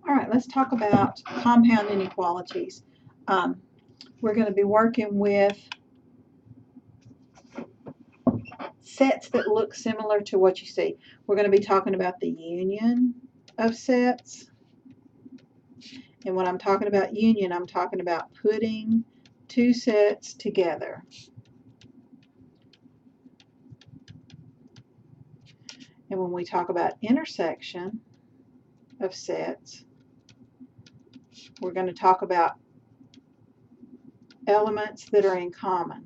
All right, let's talk about compound inequalities. We're going to be working with sets that look similar to what you see. We're going to be talking about the union of sets. And when I'm talking about union, I'm talking about putting two sets together. And when we talk about intersection of sets, we're going to talk about elements that are in common.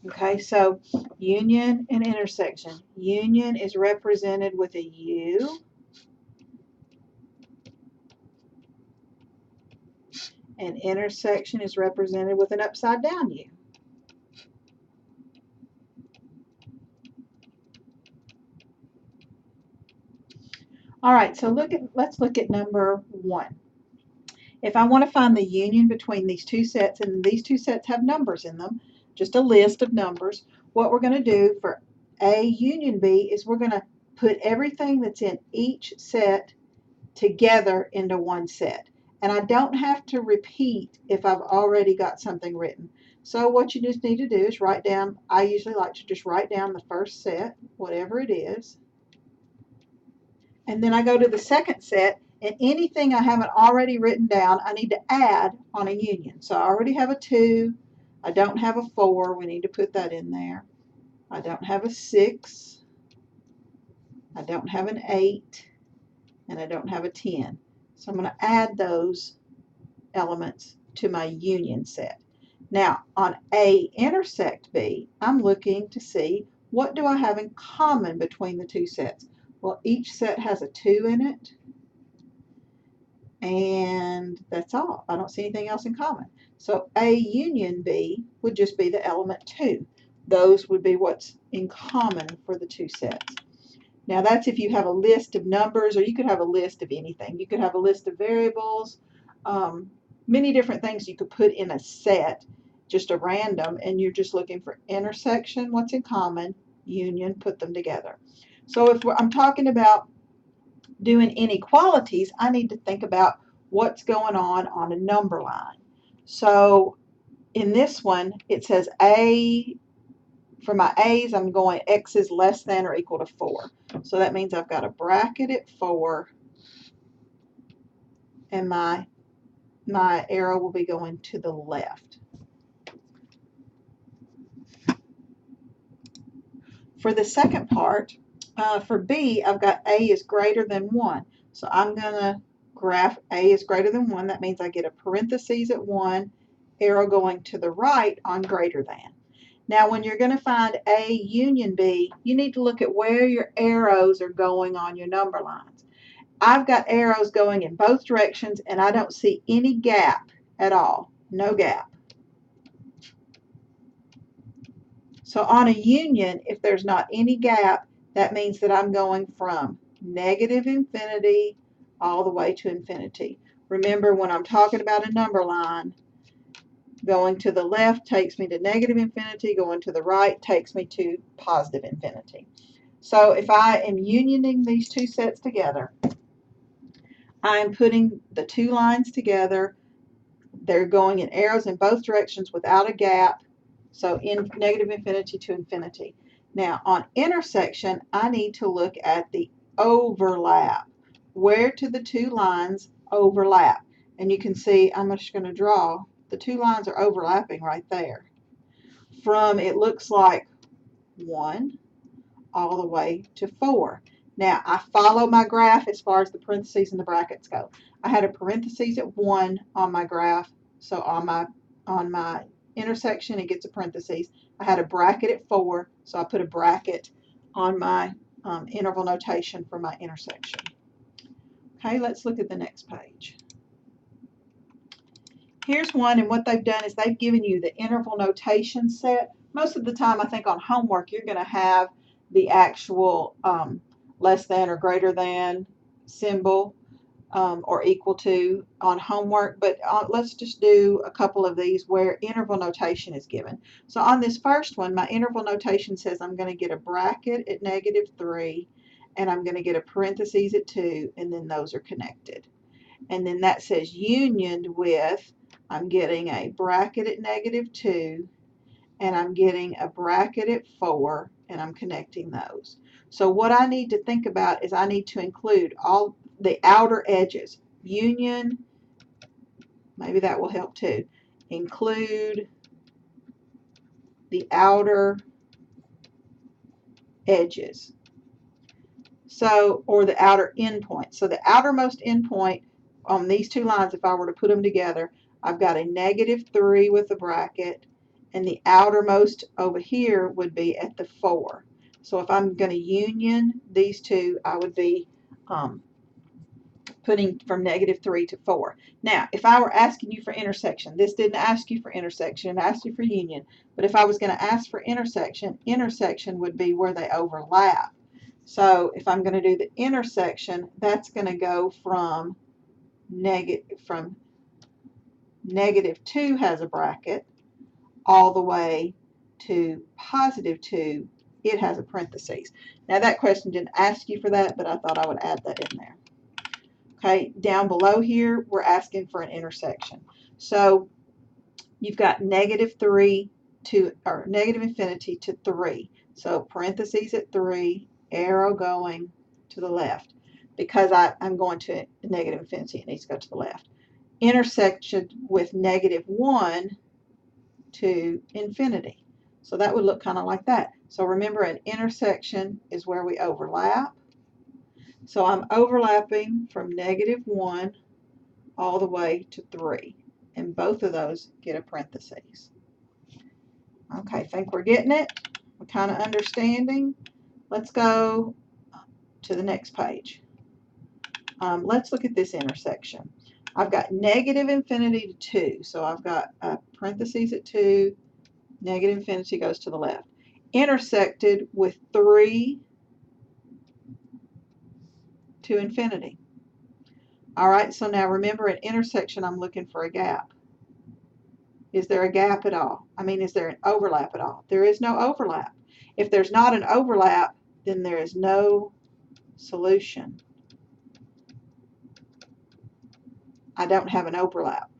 Okay, so union and intersection. Union is represented with a U, and intersection is represented with an upside down U. All right, so let's look at number 1. If I want to find the union between these two sets, and these two sets have numbers in them, just a list of numbers, what we're going to do for A union B is we're going to put everything that's in each set together into one set. And I don't have to repeat if I've already got something written. So what you just need to do is write down, I usually like to just write down the first set, whatever it is. And then I go to the second set, and anything I haven't already written down, I need to add on a union. So I already have a 2. I don't have a 4. We need to put that in there. I don't have a 6. I don't have an 8. And I don't have a 10. So I'm going to add those elements to my union set. Now, on A intersect B, I'm looking to see what do I have in common between the two sets. Well, each set has a 2 in it, and that's all. I don't see anything else in common. So A union B would just be the element 2. Those would be what's in common for the two sets. Now that's if you have a list of numbers, or you could have a list of anything. You could have a list of variables, many different things you could put in a set, just a random, and you're just looking for intersection, what's in common, union, put them together. So if I'm talking about doing inequalities, I need to think about what's going on a number line. So in this one, it says A, for my A's, I'm going X is less than or equal to 4. So that means I've got a bracket at 4, and my arrow will be going to the left. For the second part, for B, I've got A is greater than 1. So I'm going to graph A is greater than 1. That means I get a parentheses at 1, arrow going to the right on greater than. Now, when you're going to find A union B, you need to look at where your arrows are going on your number lines. I've got arrows going in both directions, and I don't see any gap at all. No gap. So on a union, if there's not any gap, that means that I'm going from negative infinity all the way to infinity. Remember, when I'm talking about a number line, going to the left takes me to negative infinity, going to the right takes me to positive infinity. So if I am unioning these two sets together, I'm putting the two lines together. They're going in arrows in both directions without a gap, so in negative infinity to infinity. Now on intersection, I need to look at the overlap. Where do the two lines overlap? And you can see, I'm just going to draw, the two lines are overlapping right there. From, it looks like 1 all the way to 4. Now, I follow my graph as far as the parentheses and the brackets go. I had a parentheses at 1 on my graph, so on my intersection, it gets a parentheses. I had a bracket at 4, so I put a bracket on my interval notation for my intersection. Okay, let's look at the next page. Here's one, and what they've done is they've given you the interval notation set. Most of the time, I think on homework, you're going to have the actual less than or greater than symbol or equal to on homework, but let's just do a couple of these where interval notation is given. So on this first one, my interval notation says I'm going to get a bracket at -3, and I'm going to get a parentheses at 2, and then those are connected. And then that says unioned with, I'm getting a bracket at -2, and I'm getting a bracket at 4, and I'm connecting those. So what I need to think about is I need to include all the outer edges. Union, maybe that will help too. Include the outer edges. So, or the outer endpoint. So the outermost endpoint on these two lines, if I were to put them together, I've got a -3 with a bracket, and the outermost over here would be at the 4. So if I'm going to union these two, I would be putting from -3 to 4. Now, if I were asking you for intersection, this didn't ask you for intersection, it asked you for union. But if I was going to ask for intersection, intersection would be where they overlap. So if I'm going to do the intersection, that's going to go from -2 has a bracket all the way to +2, it has a parentheses. Now that question didn't ask you for that, but I thought I would add that in there. Okay, down below here, we're asking for an intersection. So you've got -3 to, or negative infinity to 3. So parentheses at 3, arrow going to the left. Because I'm going to negative infinity, it needs to go to the left. Intersection with -1 to infinity. So that would look kind of like that. So remember, an intersection is where we overlap. So I'm overlapping from -1 all the way to 3. And both of those get a parentheses. Okay, think we're getting it? We're kind of understanding? Let's go to the next page. Let's look at this intersection. I've got negative infinity to 2. So I've got a parentheses at 2. Negative infinity goes to the left. Intersected with 3 to infinity. All right, so now remember, at intersection, I'm looking for a gap. Is there a gap at all? I mean, is there an overlap at all? There is no overlap. If there's not an overlap, then there is no solution. I don't have an overlap.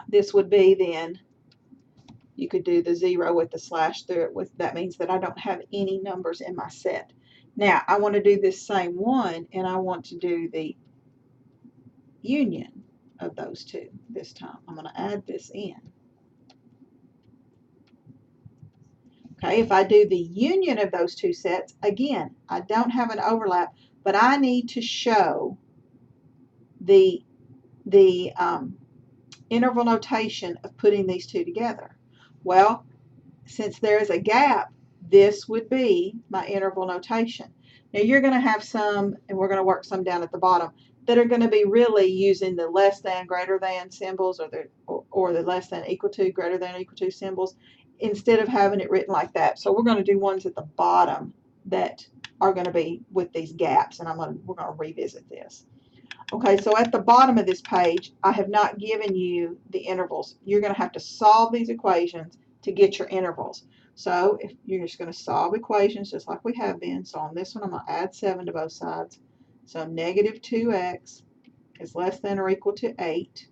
This would be then, you could do the 0 with the slash through it. That means that I don't have any numbers in my set. Now, I want to do this same one, and I want to do the union of those two this time. I'm going to add this in. Okay, if I do the union of those two sets, again, I don't have an overlap, but I need to show the interval notation of putting these two together. Well, since there is a gap, this would be my interval notation. Now you're going to have some, and we're going to work some down at the bottom, that are going to be really using the less than, greater than symbols, or the less than, equal to, greater than, equal to symbols, instead of having it written like that. So we're going to do ones at the bottom that are going to be with these gaps, and we're going to revisit this. Okay, so at the bottom of this page, I have not given you the intervals. You're going to have to solve these equations to get your intervals. So if you're just going to solve equations just like we have been. So on this one, I'm going to add 7 to both sides. So -2x is less than or equal to 8.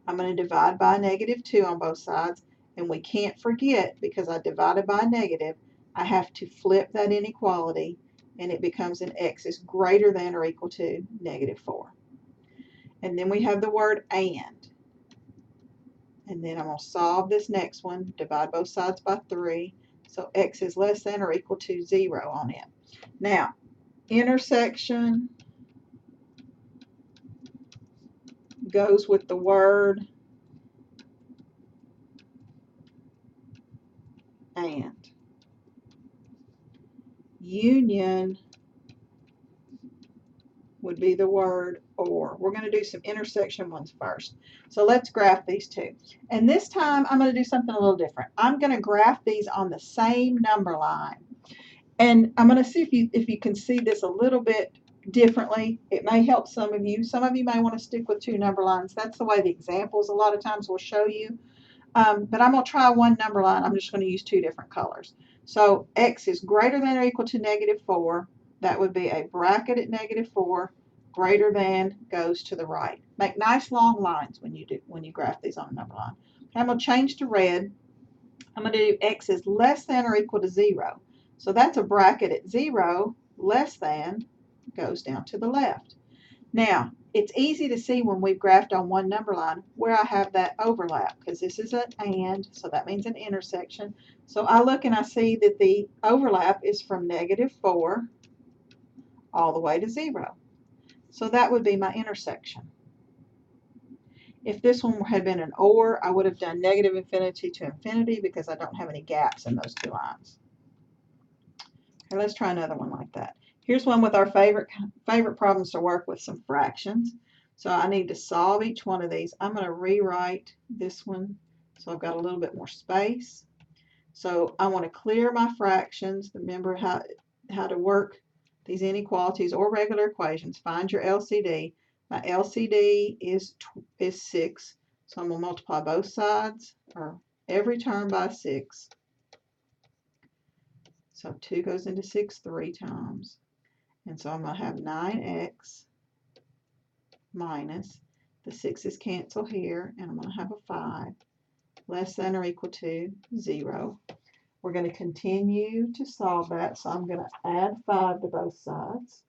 I'm going to divide by -2 on both sides. And we can't forget, because I divided by a negative, I have to flip that inequality, and it becomes an x is greater than or equal to -4. And then we have the word and. And then I'm going to solve this next one, divide both sides by 3. So x is less than or equal to 0 on it. Now, intersection goes with the word and. Union would be the word or. We're going to do some intersection ones first. So let's graph these two. And this time I'm going to do something a little different. I'm going to graph these on the same number line. And I'm going to see if you can see this a little bit differently. It may help some of you. Some of you may want to stick with 2 number lines. That's the way the examples a lot of times will show you. But I'm going to try one number line. I'm just going to use 2 different colors. So x is greater than or equal to -4. That would be a bracket at -4. Greater than goes to the right. Make nice long lines when you graph these on a number line. Okay, I'm going to change to red. I'm going to do x is less than or equal to 0. So that's a bracket at 0, less than, goes down to the left. Now, it's easy to see when we've graphed on one number line where I have that overlap, because this is an and, so that means an intersection. So I look and I see that the overlap is from -4 all the way to 0. So that would be my intersection. If this one had been an or, I would have done -infinity to infinity because I don't have any gaps in those two lines. Okay, let's try another one like that. Here's one with our favorite problems to work with, some fractions. So I need to solve each one of these. I'm going to rewrite this one so I've got a little bit more space. So I want to clear my fractions. Remember how to work these inequalities or regular equations. Find your LCD. My LCD is 6. So I'm going to multiply both sides, or every term, by 6. So 2 goes into 6 3 times. And so I'm going to have 9x minus, the 6's cancel here, and I'm going to have a 5, less than or equal to 0. We're going to continue to solve that, so I'm going to add 5 to both sides.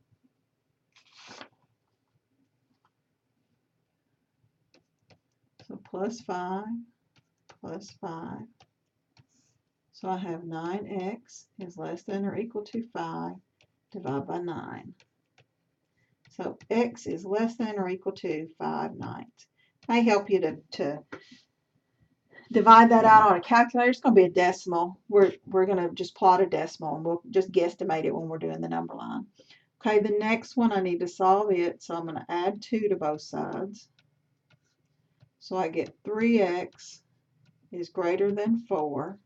So plus 5, plus 5. So I have 9x is less than or equal to 5 divided by 9. So x is less than or equal to 5/9. May help you to divide that out on a calculator. It's going to be a decimal. We're going to just plot a decimal, and we'll just guesstimate it when we're doing the number line. Okay, the next one I need to solve it, so I'm going to add 2 to both sides. So I get 3x is greater than 4.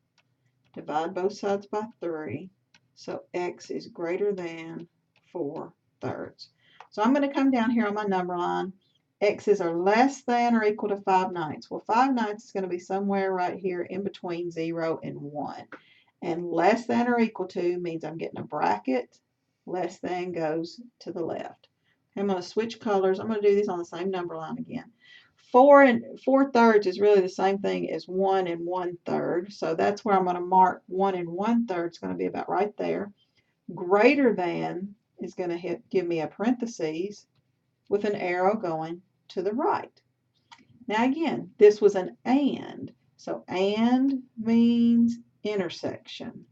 Divide both sides by 3. So x is greater than 4/3. So I'm going to come down here on my number line. X's are less than or equal to 5/9. Well, 5/9 is going to be somewhere right here in between 0 and 1. And less than or equal to means I'm getting a bracket. Less than goes to the left. I'm going to switch colors. I'm going to do these on the same number line again. 4 and 4/3 is really the same thing as 1 and 1/3. So that's where I'm going to mark 1 and 1/3. It's going to be about right there. Greater than is going to give me a parentheses with an arrow going to the right. Now again, this was an and. So and means intersection.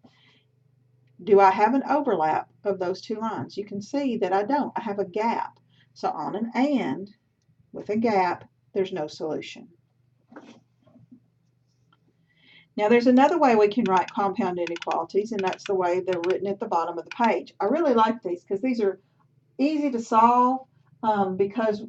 Do I have an overlap of those two lines? You can see that I don't. I have a gap. So on an and with a gap, there's no solution. Now there's another way we can write compound inequalities, and that's the way they're written at the bottom of the page. I really like these because these are easy to solve because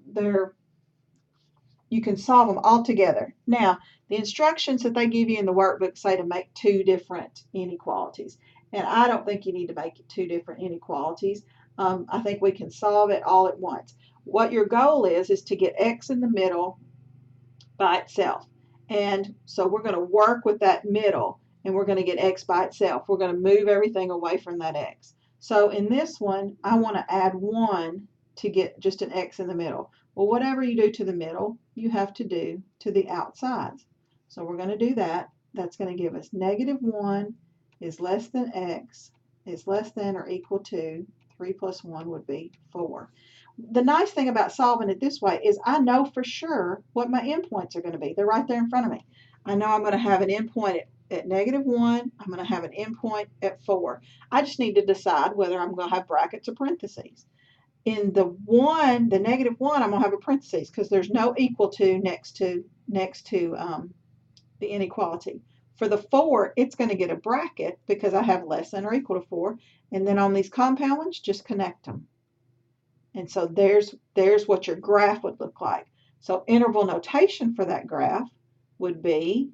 you can solve them all together. Now, the instructions that they give you in the workbook say to make 2 different inequalities, and I don't think you need to make 2 different inequalities. I think we can solve it all at once. What your goal is to get x in the middle by itself. And so we're going to work with that middle, and we're going to get x by itself. We're going to move everything away from that x. So in this one, I want to add 1 to get just an x in the middle. Well, whatever you do to the middle, you have to do to the outsides. So we're going to do that. That's going to give us -1 is less than x is less than or equal to 3 plus 1 would be 4. The nice thing about solving it this way is I know for sure what my endpoints are going to be. They're right there in front of me. I know I'm going to have an endpoint at -1. I'm going to have an endpoint at 4. I just need to decide whether I'm going to have brackets or parentheses. In the -1, I'm going to have a parentheses because there's no equal to next to the inequality. For the 4, it's going to get a bracket because I have less than or equal to 4. And then on these compound ones, just connect them. And so there's what your graph would look like. So interval notation for that graph would be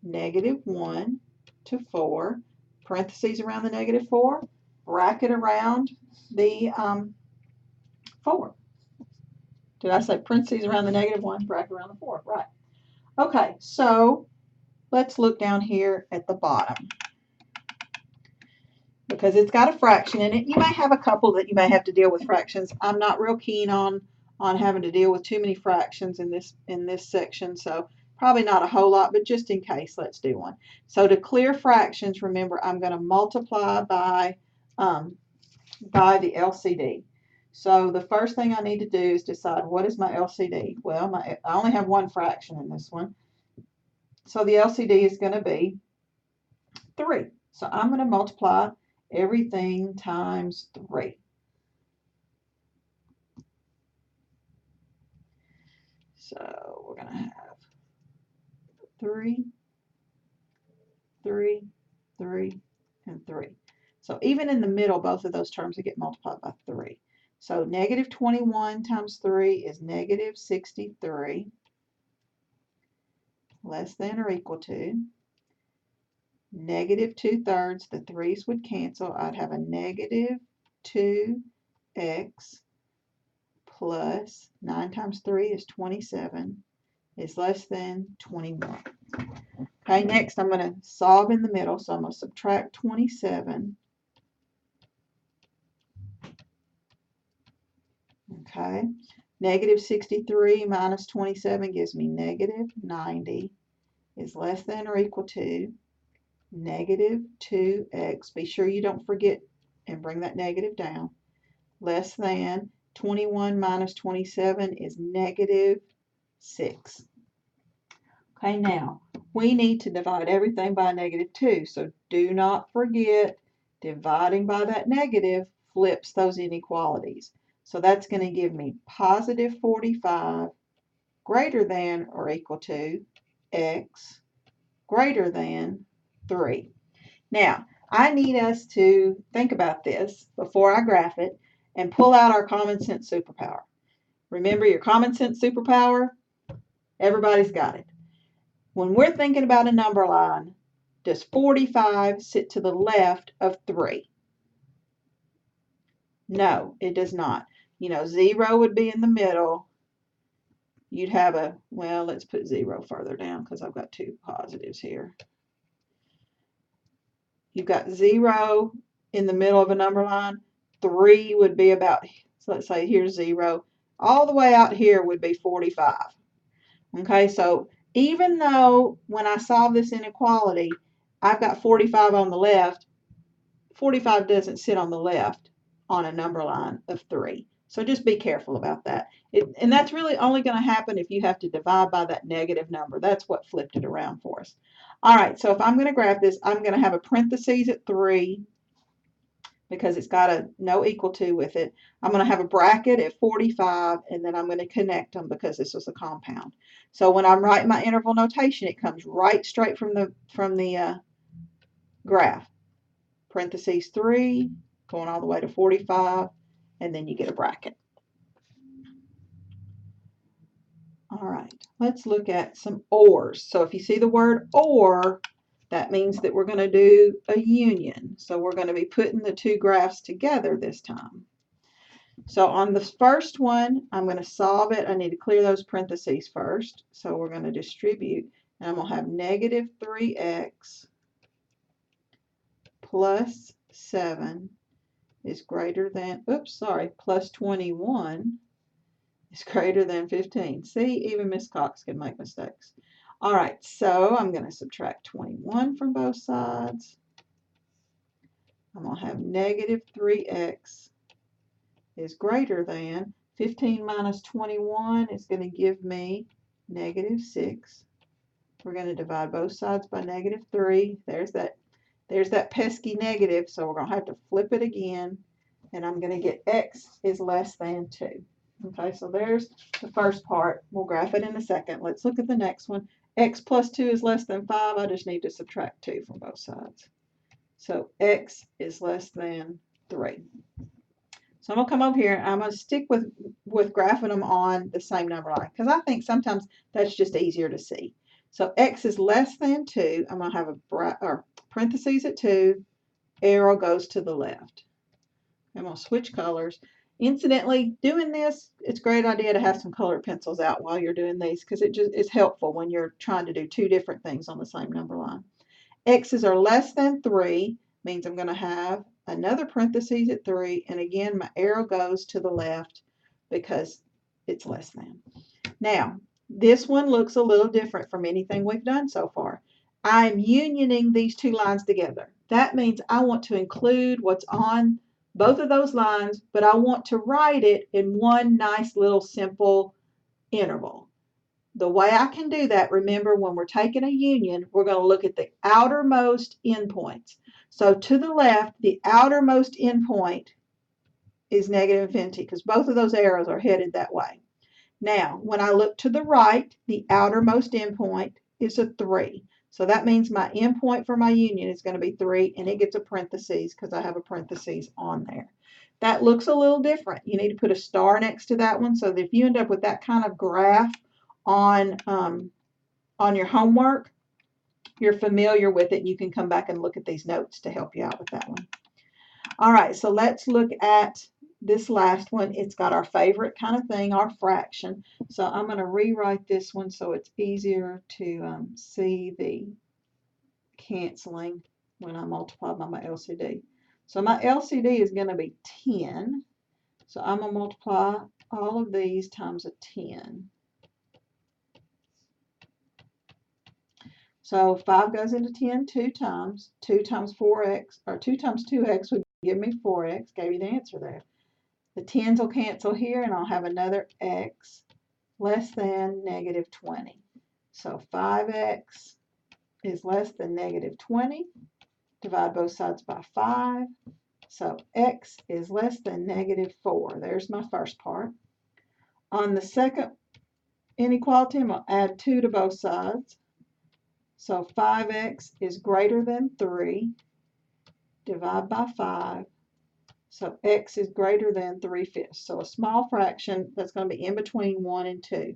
-1 to 4, parentheses around the -4, bracket around the 4. Did I say parentheses around the -1, bracket around the 4? Right. Okay, so let's look down here at the bottom. because it's got a fraction in it. You may have a couple that you may have to deal with fractions. I'm not real keen on having to deal with too many fractions in this section, so probably not a whole lot, but just in case, let's do one. So to clear fractions, remember I'm going to multiply by the LCD. So the first thing I need to do is decide what is my LCD. Well, I only have one fraction in this one, so the LCD is going to be 3. So I'm going to multiply everything times 3. So we're going to have 3, 3, 3, and 3. So even in the middle, both of those terms will get multiplied by 3. So negative 21 times 3 is negative 63, less than or equal to negative 2/3. The 3's would cancel. I'd have a negative 2x plus 9 times 3 is 27 is less than 21. Okay, next I'm going to solve in the middle, so I'm going to subtract 27. Okay, negative 63 minus 27 gives me negative 90 is less than or equal to negative 2x. Be sure you don't forget and bring that negative down. Less than 21 minus 27 is negative 6. Okay, now we need to divide everything by negative 2. So do not forget dividing by that negative flips those inequalities. So that's going to give me positive 45 greater than or equal to x greater than 3. Now, I need us to think about this before I graph it and pull out our common sense superpower. Remember your common sense superpower? Everybody's got it. When we're thinking about a number line, does 45 sit to the left of 3? No, it does not. 0 would be in the middle. You'd have well, let's put 0 further down because I've got 2 positives here. You've got 0 in the middle of a number line. 3 would be about, so let's say here's 0. All the way out here would be 45. Okay, so even though when I solve this inequality, I've got 45 on the left, 45 doesn't sit on the left on a number line of 3. So just be careful about that. And that's really only going to happen if you have to divide by that negative number. That's what flipped it around for us. All right, so if I'm going to graph this, I'm going to have a parentheses at 3 because it's got a no equal to with it. I'm going to have a bracket at 45, and then I'm going to connect them because this was a compound. So when I'm writing my interval notation, it comes right straight from the graph. Parentheses 3, going all the way to 45, and then you get a bracket. All right, let's look at some ors. So if you see the word or, that means that we're going to do a union. So we're going to be putting the two graphs together this time. So on the first one, I'm going to solve it. I need to clear those parentheses first. So we're going to distribute, and I'm going to have negative 3x plus 7 is greater than, plus 21 is greater than 15. See, even Miss Cox can make mistakes. All right, so I'm going to subtract 21 from both sides. I'm going to have negative 3x is greater than 15 minus 21 is going to give me negative 6. We're going to divide both sides by negative 3. There's that pesky negative, so we're going to have to flip it again, and I'm going to get x is less than 2. Okay, so there's the first part. We'll graph it in a second. Let's look at the next one. X plus 2 is less than 5. I just need to subtract 2 from both sides. So x is less than 3. So I'm going to come over here and I'm going to stick with graphing them on the same number line because I think sometimes that's just easier to see. So x is less than 2. I'm going to have a parentheses at 2. Arrow goes to the left. I'm going to switch colors. Incidentally, doing this, it's a great idea to have some colored pencils out while you're doing these because it just is helpful when you're trying to do two different things on the same number line. X's are less than 3 means I'm going to have another parentheses at 3, and again my arrow goes to the left because it's less than. Now, this one looks a little different from anything we've done so far. I'm unioning these two lines together. That means I want to include what's on both of those lines, but I want to write it in one nice little simple interval. The way I can do that, remember, when we're taking a union, we're going to look at the outermost endpoints. So to the left, the outermost endpoint is negative infinity because both of those arrows are headed that way. Now, when I look to the right, the outermost endpoint is a 3. So that means my endpoint for my union is going to be 3, and it gets a parentheses because I have a parentheses on there. That looks a little different. You need to put a star next to that one so that if you end up with that kind of graph on your homework, you're familiar with it. You can come back and look at these notes to help you out with that one. All right, so let's look at this last one. It's got our favorite kind of thing, our fraction. So I'm going to rewrite this one so it's easier to see the canceling when I multiply by my LCD. So my LCD is going to be 10. So I'm going to multiply all of these times a 10. So 5 goes into 10 2 times. 2 times 4x, or 2 times 2x would give me 4x. Gave you the answer there. The 10s will cancel here, and I'll have another x less than negative 20. So 5x is less than negative 20. Divide both sides by 5. So x is less than negative 4. There's my first part. On the second inequality, I'm going to add 2 to both sides. So 5x is greater than 3. Divide by 5. So x is greater than 3/5. So a small fraction that's going to be in between 1 and 2.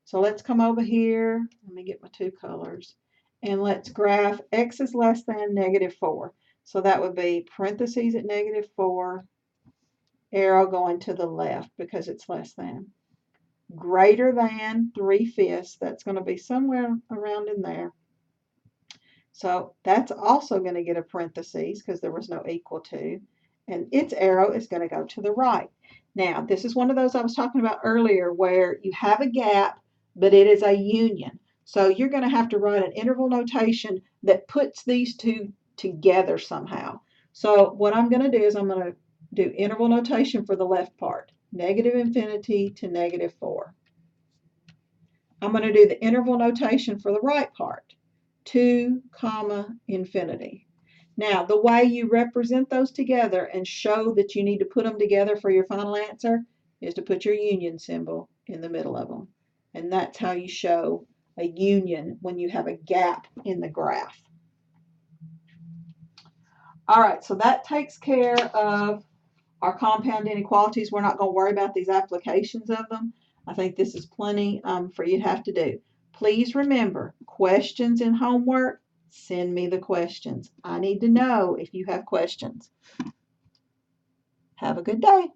So let's come over here. Let me get my two colors. And let's graph x is less than negative 4. So that would be parentheses at negative 4, arrow going to the left because it's less than. Greater than 3/5. That's going to be somewhere around in there. So that's also going to get a parentheses because there was no equal to. And its arrow is going to go to the right. Now, this is one of those I was talking about earlier where you have a gap, but it is a union. So you're going to have to write an interval notation that puts these two together somehow. So what I'm going to do is I'm going to do interval notation for the left part, negative infinity to negative 4. I'm going to do the interval notation for the right part, 2, infinity. Now, the way you represent those together and show that you need to put them together for your final answer is to put your union symbol in the middle of them. And that's how you show a union when you have a gap in the graph. All right, so that takes care of our compound inequalities. We're not going to worry about these applications of them. I think this is plenty for you to have to do. Please remember, questions in homework, send me the questions. I need to know if you have questions. Have a good day.